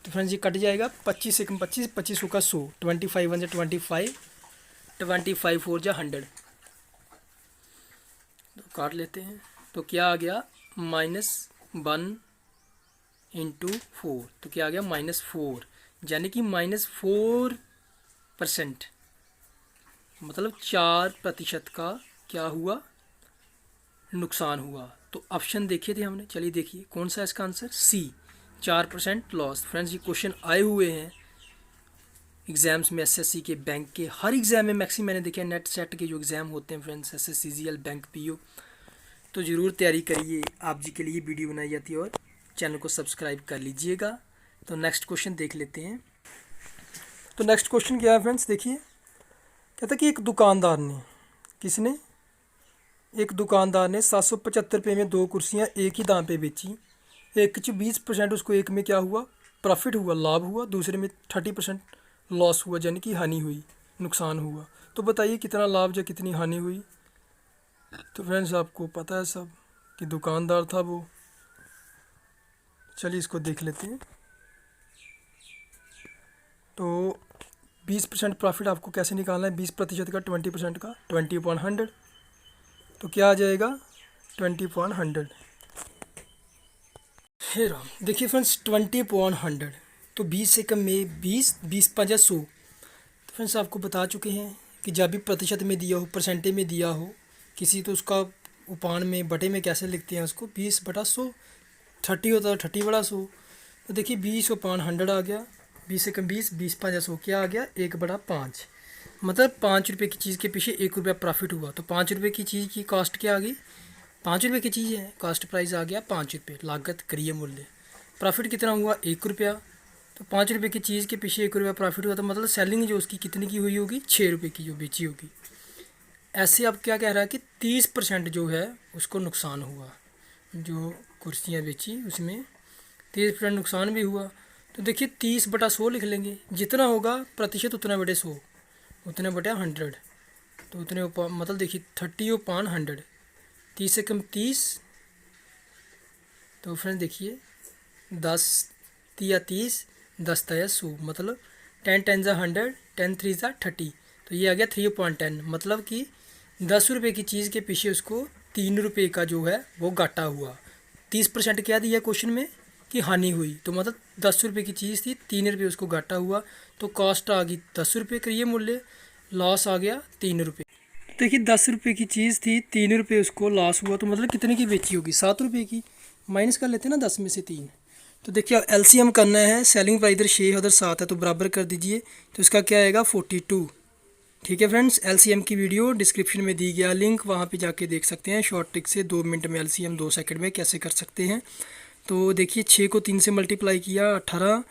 तो फ्रेंड्स ये कट जाएगा, 25 से 25, 25 का 100, 25 1 जा 25, 25 4 जा 100, तो काट लेते हैं। तो क्या आ गया, -1 × 4, तो क्या आ गया, -4, यानी कि -4%, मतलब 4% का क्या हुआ, नुकसान हुआ। तो ऑप्शन देखे थे हमने, चलिए देखिए कौन सा है इसका आंसर, सी, 4% लॉस। फ्रेंड्स ये क्वेश्चन आए हुए हैं एग्ज़ाम्स में, एसएससी के, बैंक के, हर एग्ज़ाम में मैक्सिमम मैंने देखे, नेट सेट के जो एग्ज़ाम होते हैं friends, SSC CGL, bank, PO. तो ज़रूर तैयारी करिए, आप जी के लिए वीडियो बनाई जाती है, और चैनल को सब्सक्राइब कर लीजिएगा। तो नेक्स्ट क्वेश्चन देख लेते हैं। तो नेक्स्ट क्वेश्चन क्या है फ्रेंड्स, देखिए कहता है कि एक दुकानदार ने, किसने, एक दुकानदार ने 775 रुपये में 2 कुर्सियाँ एक ही दाम पे बेची। एक च 20% उसको, एक में क्या हुआ, प्रॉफिट हुआ, लाभ हुआ, दूसरे में 30% लॉस हुआ, यानी कि हानि हुई, नुकसान हुआ। तो बताइए कितना लाभ या कितनी हानि हुई। तो फ्रेंड्स आपको पता है सब कि दुकानदार था वो, चलिए इसको देख लेते हैं। तो 20% प्रॉफिट आपको कैसे निकालना है, 20% का, 20% का, 20/100, तो क्या आ जाएगा, 20/100। हे राम, देखिए फ्रेंड्स 20/100, तो 20 से कम में 20, 20 5 100। तो फ्रेंड्स आपको बता चुके हैं कि जब भी प्रतिशत में दिया हो, परसेंटेज में दिया हो किसी, तो उसका उपान में, बटे में कैसे लिखते हैं उसको, 20/100, 30 होता है 30/100। तो देखिए 20/100 आ गया, 20 से कम 20, 20 5 100, क्या आ गया, 1/5, मतलब 5 रुपये की चीज़ के पीछे 1 रुपया प्रॉफिट हुआ। तो 5 रुपये की चीज़ की कॉस्ट क्या आ गई, 5 रुपये की चीज़ है, कॉस्ट प्राइस आ गया 5 रुपये, लागत क्रिय मूल्य, प्रॉफिट कितना हुआ, 1 रुपया। तो 5 रुपये की चीज़ के पीछे 1 रुपया प्रॉफिट हुआ, तो मतलब सेलिंग जो उसकी कितने की हुई होगी, 6 रुपये की जो बेची होगी। ऐसे अब क्या कह रहा है कि 30% जो है उसको नुकसान हुआ, जो कुर्सियाँ बेची उसमें 30% नुकसान भी हुआ। तो देखिए 30/100 लिख लेंगे, जितना होगा प्रतिशत उतना बटे 100, उतने बटे 100। तो उतने मतलब देखिए 30/100, 30 से कम 30। तो फ्रेंड्स देखिए 10 तिया 30, 10 तिया 100, मतलब 10 10 ज़ा 100, 10 3 ज़ा 30। तो ये आ गया 3/10, मतलब कि 10 रुपये की चीज़ के पीछे उसको 3 रुपये का जो है वो घाटा हुआ। 30% क्या दिया क्वेश्चन में कि हानि हुई, तो मतलब 10 रुपये की चीज़ थी, 3 रुपये उसको घाटा हुआ, तो कॉस्ट आ गई 10 रुपये, क्रिय मूल्य लॉस आ गया 3 रुपये। देखिए 10 रुपये की चीज़ थी, 3 रुपये उसको लॉस हुआ, तो मतलब कितने की बेची होगी, 7 रुपये की। माइनस कर लेते हैं ना 10 में से 3। तो देखिए अब एलसीएम करना है, सेलिंग प्राइस इधर 6 उधर 7 है, तो बराबर कर दीजिए, तो इसका क्या आएगा 42। ठीक है फ्रेंड्स, एलसीएम की वीडियो डिस्क्रिप्शन में दी गया लिंक, वहाँ पे जाके देख सकते हैं शॉर्ट ट्रिक से 2 मिनट में एलसीएम 2 सेकंड में कैसे कर सकते हैं। तो देखिए 6 को 3 से मल्टीप्लाई किया 18,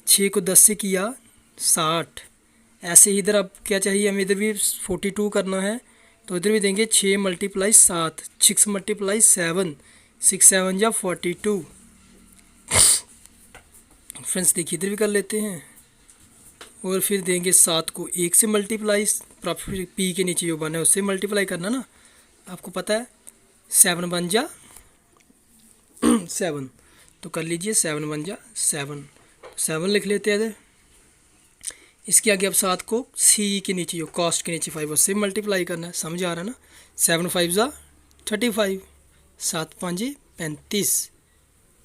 6 को 10 से किया 60। ऐसे ही इधर अब क्या चाहिए हमें, इधर भी 42 करना है, तो इधर भी देंगे 6 × 7, 6 × 7, 6 7 या 42। फ्रेंड्स देखिए इधर भी कर लेते हैं, और फिर देंगे 7 को 1 से मल्टीप्लाई, प्रॉफिट पी के नीचे जो बना है उससे मल्टीप्लाई करना ना, आपको पता है 7 बन जा 7, तो कर लीजिए 7 बन जा 7, 7 लिख लेते हैं इधर। इसके आगे अब 7 को सी के नीचे जो कॉस्ट के नीचे 5 उससे मल्टीप्लाई करना है, समझ आ रहा है ना। 7 5 ज़ा 35, 7 5 35।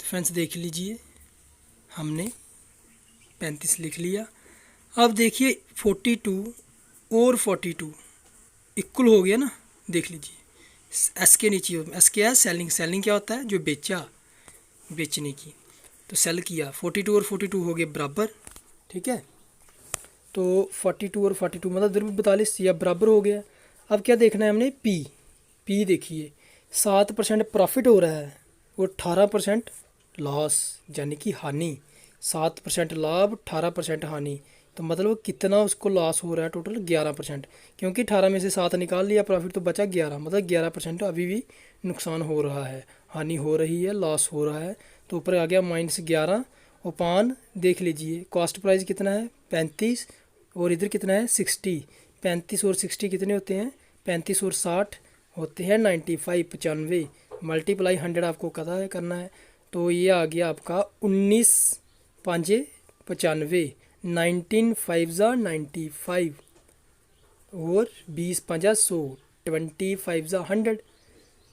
तो फ्रेंड्स देख लीजिए हमने 35 लिख लिया। अब देखिए 42 और 42 इक्वल हो गया ना, देख लीजिए एस के नीचे, एस क्या है सेलिंग, सेलिंग क्या होता है जो बेचा, बेचने की, तो सेल किया। 42 और 42 हो गए बराबर, ठीक है। तो 42 और 42 मतलब इधर भी 42 या बराबर हो गया। अब क्या देखना है हमने, पी, पी देखिए 7% प्रॉफिट हो रहा है और 18% लॉस, यानी कि हानि। 7% लाभ 18% हानि, तो मतलब कितना उसको लॉस हो रहा है, टोटल 11%, क्योंकि 18 में से 7 निकाल लिया प्रॉफिट, तो बचा 11, मतलब 11% अभी भी नुकसान हो रहा है, हानि हो रही है, लॉस हो रहा है। तो ऊपर आ गया -11 और पान देख लीजिए कॉस्ट प्राइस कितना है 35, और इधर कितना है 60। 35 और 60 कितने होते हैं, 35 और 60 होते हैं 95, 95, मल्टीप्लाई 100 आपको पता है करना है। तो ये आ गया आपका 19 5 95, 19 5 ज़ा 95, और 20 5 100, 25 ज़ा 100।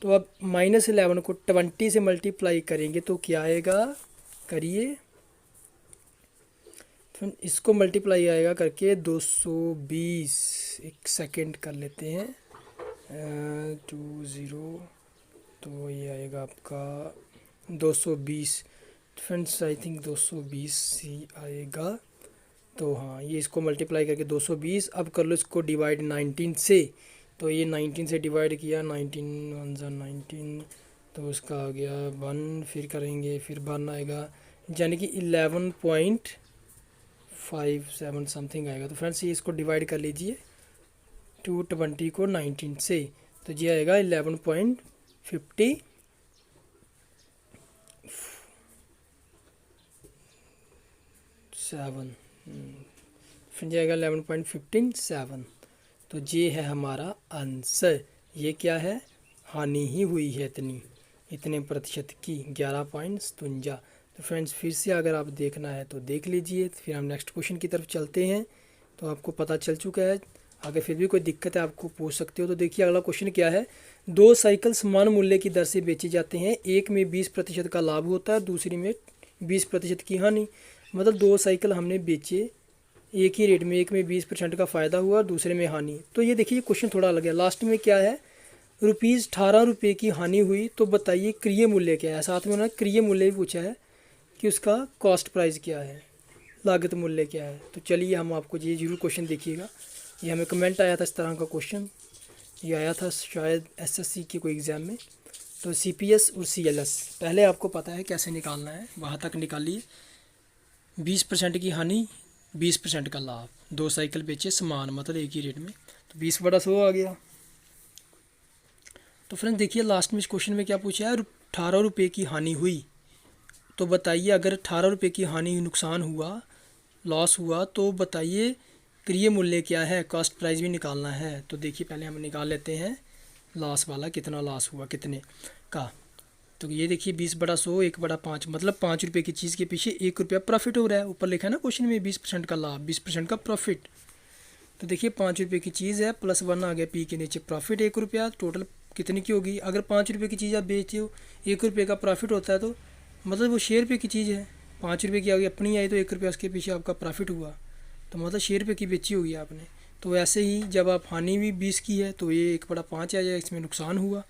तो अब -11 को 20 से मल्टीप्लाई करेंगे तो क्या आएगा, करिए, फिर इसको मल्टीप्लाई आएगा करके 220, एक सेकेंड कर लेते हैं 20, तो ये आएगा आपका 220। फ्रेंड्स आई थिंक 220 ही आएगा, तो हाँ ये इसको मल्टीप्लाई करके 220। अब कर लो इसको डिवाइड 19 से, तो ये 19 से डिवाइड किया, 19 1 ज़ा 19, तो उसका आ गया 1, फिर करेंगे फिर 1 आएगा, यानी कि 11.57 समथिंग आएगा। तो फ्रेंड्स ये इसको डिवाइड कर लीजिए 220 को 19 से, तो ये आएगा 11.57, फिर जाएगा 11.57। तो ये है हमारा आंसर। ये क्या है, हानि ही हुई है इतने प्रतिशत की, 11.57। तो फ्रेंड्स फिर से अगर आप देखना है तो देख लीजिए, फिर हम नेक्स्ट क्वेश्चन की तरफ चलते हैं। तो आपको पता चल चुका है, अगर फिर भी कोई दिक्कत है आपको पूछ सकते हो। तो देखिए अगला क्वेश्चन क्या है, 2 साइकिल समान मूल्य की दर से बेचे जाते हैं, एक में 20% का लाभ होता है, दूसरी में 20% की हानि। मतलब 2 साइकिल हमने बेचे एक ही रेट में, एक में 20% का फ़ायदा हुआ, दूसरे में हानि। तो ये देखिए क्वेश्चन थोड़ा अलग है, लास्ट में क्या है, ₹18 की हानि हुई, तो बताइए क्रिय मूल्य क्या है। साथ में उन्होंने क्रिय मूल्य भी पूछा है कि उसका कॉस्ट प्राइस क्या है, लागत मूल्य क्या है। तो चलिए हम आपको ये जरूर क्वेश्चन देखिएगा, ये हमें कमेंट आया था इस तरह का क्वेश्चन, ये आया था शायद एसएससी के कोई एग्ज़ाम में। तो सीपीएस और सीएलएस पहले आपको पता है कैसे निकालना है, वहाँ तक निकालिए। 20% की हानि, 20% का लाभ, 2 साइकिल बेचे समान मतलब एक ही रेट में, तो 20/100 आ गया। तो फ्रेंड्स देखिए लास्ट में इस क्वेश्चन में क्या पूछा है, 18 रुपये की हानि हुई। तो बताइए अगर 18 रुपये की हानि नुकसान हुआ, लॉस हुआ, तो बताइए क्रय मूल्य क्या है, कॉस्ट प्राइस भी निकालना है। तो देखिए पहले हम निकाल लेते हैं लॉस वाला, कितना लॉस हुआ कितने का। तो ये देखिए 20/100 1/5, मतलब 5 रुपये की चीज़ के पीछे 1 रुपया प्रॉफिट हो रहा है। ऊपर लिखा है ना क्वेश्चन में 20% का लाभ, 20% का प्रॉफिट। तो देखिए 5 रुपये की चीज़ है, +1 आ गया, पी के नीचे प्रॉफिट 1 रुपया, टोटल कितनी की होगी। अगर 5 रुपये की चीज़ आप बेचते हो, 1 रुपये का प्रॉफिट होता है, तो मतलब वो 6 रुपये की चीज़ है, 5 रुपये की आगे अपनी आई तो 1 रुपया उसके पीछे आपका प्रॉफिट हुआ, तो मतलब 6 रुपये की बेची होगी आपने। तो ऐसे ही जब आप हानि भी 20 की है तो ये 1/5 आ जाएगा, इसमें नुकसान हुआ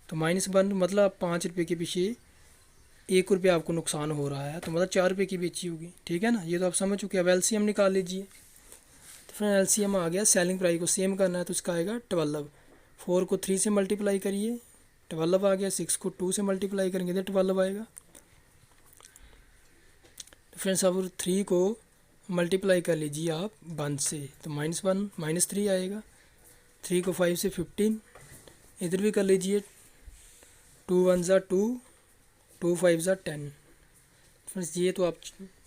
तो -1, मतलब 5 रुपये के पीछे 1 रुपया आपको नुकसान हो रहा है, तो मतलब 4 रुपये की बेची होगी। ठीक है ना, ये तो आप समझ चुके हैं। अब एलसीएम निकाल लीजिए। तो फिर एलसीएम आ गया, सेलिंग प्राइस को सेम करना है तो इसका आएगा 12। 4 को 3 से मल्टीप्लाई करिए, 12 आ गया। 6 को 2 से मल्टीप्लाई करेंगे तो 12 आएगा। तो फ्रेंड्स अब 3 को मल्टीप्लाई कर लीजिए आप 1 से, तो -1 -3 आएगा। 3 को 5 से 15, इधर भी कर लीजिए, 2 1 ज़ा 2, 2 5 ज़ा 10। फ्रेंड्स ये तो आप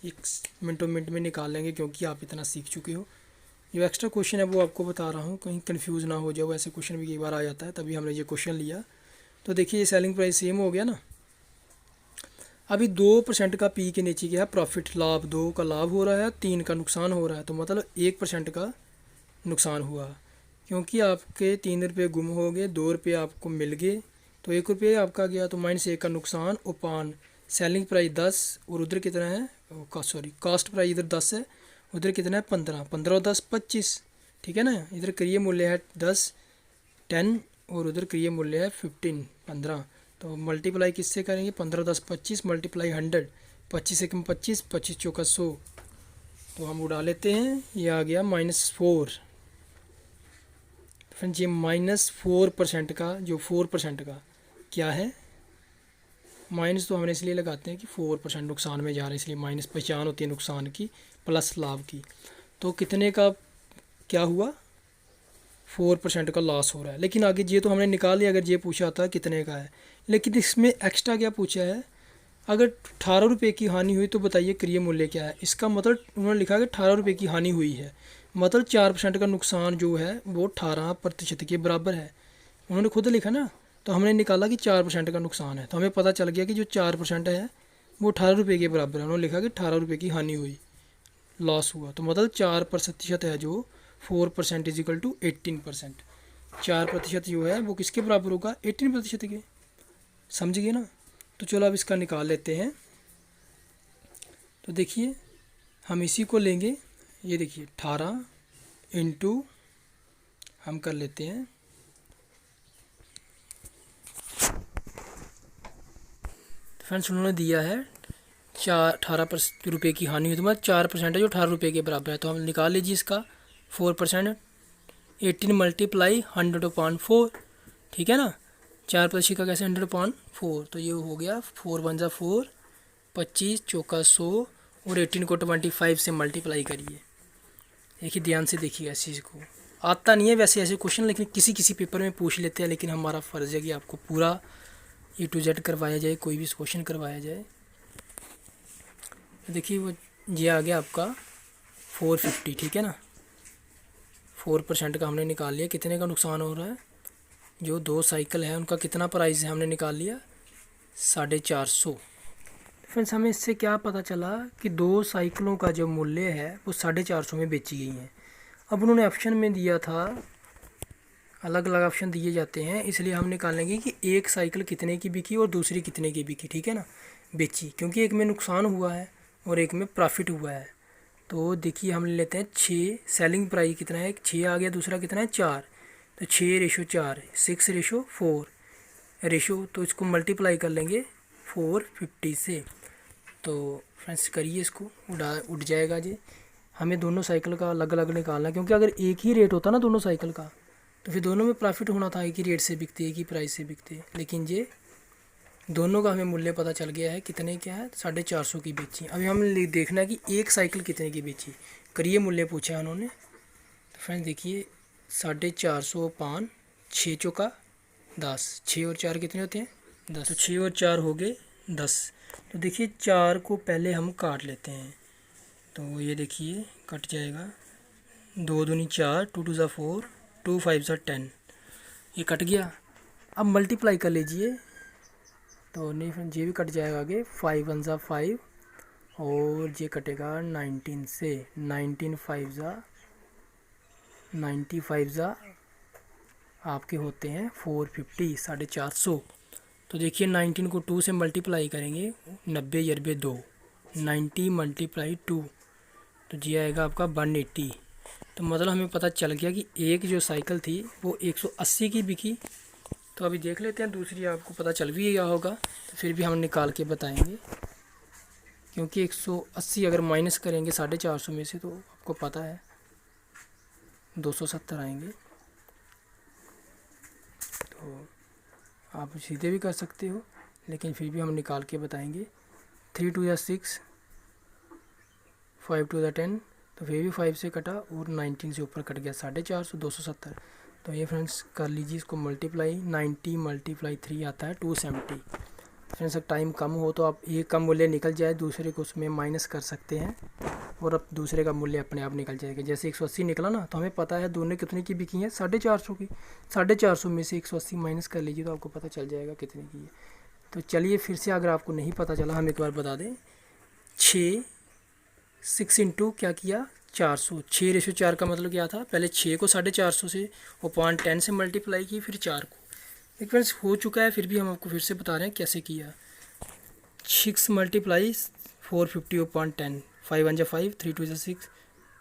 1 मिनट में निकाल लेंगे क्योंकि आप इतना सीख चुके हो। जो एक्स्ट्रा क्वेश्चन है वो आपको बता रहा हूँ, कहीं कंफ्यूज ना हो जाओ, ऐसे क्वेश्चन भी कई बार आ जाता है, तभी हमने ये क्वेश्चन लिया। तो देखिए ये सेलिंग प्राइस सेम हो गया ना। अभी 2% का पी के नीचे क्या है, प्रॉफिट, लाभ, 2 का लाभ हो रहा है, 3 का नुकसान हो रहा है, तो मतलब 1% का नुकसान हुआ, क्योंकि आपके 3 रुपये गुम हो गए, 2 रुपये आपको मिल गए, तो 1 रुपये आपका गया, तो -1 का नुकसान। उपान सेलिंग प्राइस 10 और उधर कितना है, कॉस्ट प्राइस इधर 10 है, उधर कितना है 15, 15 और 10 25। ठीक है ना, इधर क्रय मूल्य है 10 10 और उधर क्रय मूल्य है 15 15। तो मल्टीप्लाई किससे करेंगे, 15 10 25 मल्टीप्लाई 100, 25 एकम 25, 25 चौका 100। तो हम उड़ा लेते हैं, ये आ गया -4। फ्रेंड्स ये -4% का, जो 4% का क्या है, माइनस तो हमने इसलिए लगाते हैं कि 4% नुकसान में जा रहे हैं, इसलिए माइनस पहचान होती है नुकसान की प्लस लाभ की। तो कितने का क्या हुआ, 4% का लॉस हो रहा है। लेकिन आगे ये तो हमने निकाल लिया, अगर ये पूछा था कितने का है, लेकिन इसमें एक्स्ट्रा क्या पूछा है, अगर 18 रुपये की हानि हुई तो बताइए क्रय मूल्य क्या है। इसका मतलब उन्होंने लिखा कि 18 रुपये की हानि हुई है, मतलब 4% का नुकसान जो है वो 18% के बराबर है, उन्होंने खुद लिखा ना। तो हमने निकाला कि 4% का नुकसान है, तो हमें पता चल गया कि जो 4% है वो 18 रुपये के बराबर है। उन्होंने लिखा कि 18 रुपये की हानि हुई, लॉस हुआ, तो मतलब 4% है जो 4% = 18%। 4% जो है वो किसके बराबर होगा, 18% के। समझ गए ना। तो चलो अब इसका निकाल लेते हैं। तो देखिए हम इसी को लेंगे, ये देखिए 18 इंटू हम कर लेते हैं, फ्रेंड्स उन्होंने दिया है 18 रुपये की हानि हुई, तो मतलब 4% है जो 18 रुपये के बराबर है। तो हम निकाल लीजिए इसका 4%, 18 मल्टीप्लाई 100/4। ठीक है ना, 4% का कैसे 100/4, तो ये हो गया 4 1 ज़ा 4, 25 चौका 100 और 18 को 25 से मल्टीप्लाई करिए। देखिए ध्यान से देखिए, इस चीज़ को आता नहीं है वैसे ऐसे क्वेश्चन, लेकिन किसी किसी पेपर में पूछ लेते हैं, लेकिन हमारा फ़र्ज़ है कि आपको पूरा A to Z करवाया जाए, कोई भी क्वेश्चन करवाया जाए। तो देखिए वो ये आ गया आपका 450। ठीक है ना, 4% का हमने निकाल लिया, कितने का नुकसान हो रहा है, जो 2 साइकिल है उनका कितना प्राइस है हमने निकाल लिया, 450। फ्रेंड्स हमें इससे क्या पता चला कि 2 साइकिलों का जो मूल्य है वो 450 में बेची गई हैं। अब उन्होंने ऑप्शन में दिया था, अलग अलग ऑप्शन दिए जाते हैं, इसलिए हम निकालेंगे कि एक साइकिल कितने की बिकी और दूसरी कितने की बिकी। ठीक है ना, बेची, क्योंकि एक में नुकसान हुआ है और एक में प्रॉफिट हुआ है। तो देखिए हम ले लेते हैं 6, सेलिंग प्राइस कितना है, 6 आ गया, दूसरा कितना है 4, तो 6:4, 6:4 रेशो, तो इसको मल्टीप्लाई कर लेंगे 450 से। तो फ्रेंड्स करिए इसको, उठ जाएगा जी। हमें दोनों साइकिल का अलग अलग निकालना है, क्योंकि अगर एक ही रेट होता ना दोनों साइकिल का तो फिर दोनों में प्रॉफिट होना था, एक ही रेट से बिकते, एक ही प्राइस से बिकते। लेकिन ये दोनों का हमें मूल्य पता चल गया है, कितने क्या है, 450 की बेची। अभी हमें देखना है कि एक साइकिल कितने की बेची, क्रय मूल्य पूछा है उन्होंने। तो फ्रेंड्स देखिए 450 पान 6 चौका 10, 6 और 4 कितने होते हैं? 10। तो 6 और 4 हो गए 10। तो देखिए 4 को पहले हम काट लेते हैं, तो ये देखिए कट जाएगा। 2 दूनी 4, 2 2 ज़ा 4, 2 5 ज़ा 10, ये कट गया। अब मल्टीप्लाई कर लीजिए, तो नहीं फ्रेंड ये भी कट जाएगा आगे। 5 1 ज़ा 5 और ये कटेगा 19 से। 19 5 ज़ा 95 ज़ा आपके होते हैं 450, 450। तो देखिए 19 को 2 से मल्टीप्लाई करेंगे, 90 यरबे 2, 90 मल्टीप्लाई 2, तो जी आएगा आपका 180। तो मतलब हमें पता चल गया कि एक जो साइकिल थी वो 180 की बिकी। तो अभी देख लेते हैं दूसरी, आपको पता चल भी गया होगा तो फिर भी हम निकाल के बताएंगे, क्योंकि 180 अगर माइनस करेंगे 450 में से तो आपको पता है 270 आएंगे। तो आप सीधे भी कर सकते हो, लेकिन फिर भी हम निकाल के बताएंगे। 3 2 या 6, 5 2 या 10, तो फिर भी 5 से कटा और 19 से ऊपर कट गया 450, 270। तो ये फ्रेंड्स कर लीजिए इसको मल्टीप्लाई। 90 मल्टीप्लाई 3 आता है 270। फ्रेंड्स टाइम कम हो तो आप एक का मूल्य निकल जाए दूसरे को उसमें माइनस कर सकते हैं, और अब दूसरे का मूल्य अपने आप निकल जाएगा। जैसे 180 निकला ना, तो हमें पता है दोनों कितने की बिकी हैं, 450 की। 450 में से 180 माइनस कर लीजिए तो आपको पता चल जाएगा कितने की है। तो चलिए फिर से, अगर आपको नहीं पता चला हम एक बार बता दें। 6 इंटू क्या किया, 400। 6:4 का मतलब क्या था, पहले 6 को 450 से और 0.10 से मल्टीप्लाई की, फिर 4 को। एक फ्रेंड्स हो चुका है, फिर भी हम आपको फिर से बता रहे हैं कैसे किया। 6 मल्टीप्लाई 450 और 0.10, 5 1 जा 5, 3 2 जा 6,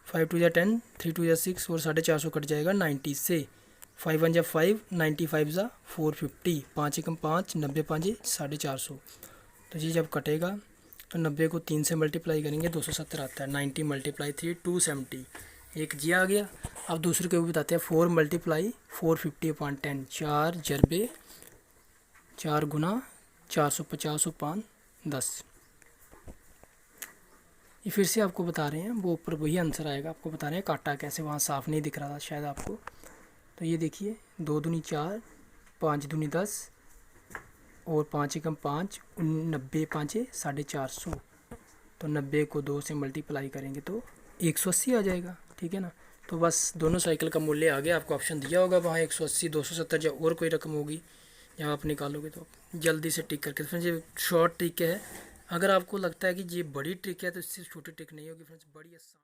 5 2 जा 10, 3 2 जा 6 और 450 कट जाएगा 90 से। 5 1 जा 5, 95 जा 450, 5 एकम 5, 90 5 450। तो ये जब कटेगा तो 90 को 3 से मल्टीप्लाई करेंगे 270 आता है। 90 मल्टीप्लाई 3 270, एक जी आ गया। अब दूसरे को भी बताते हैं। 4 मल्टीप्लाई 450/10, 4 जरबे 4 गुना 450 और 5 10। ये फिर से आपको बता रहे हैं, वो ऊपर वही आंसर आएगा। आपको बता रहे हैं काटा कैसे, वहाँ साफ नहीं दिख रहा था शायद आपको। तो ये देखिए 2 दूनी 4, 5 दूनी 10 और 5 एकम 5, 90 5 450। तो 90 को 2 से मल्टीप्लाई करेंगे तो 180 आ जाएगा, ठीक है ना। तो बस दोनों साइकिल का मूल्य आ गया। आपको ऑप्शन दिया होगा वहाँ 180, 270 या और कोई रकम होगी जहाँ आप निकालोगे तो जल्दी से टिक करके। फ्रेंड्स ये शॉर्ट ट्रिक है, अगर आपको लगता है कि ये बड़ी ट्रिक है तो इससे छोटी ट्रिक नहीं होगी फ्रेंड्स, बड़ी आसान।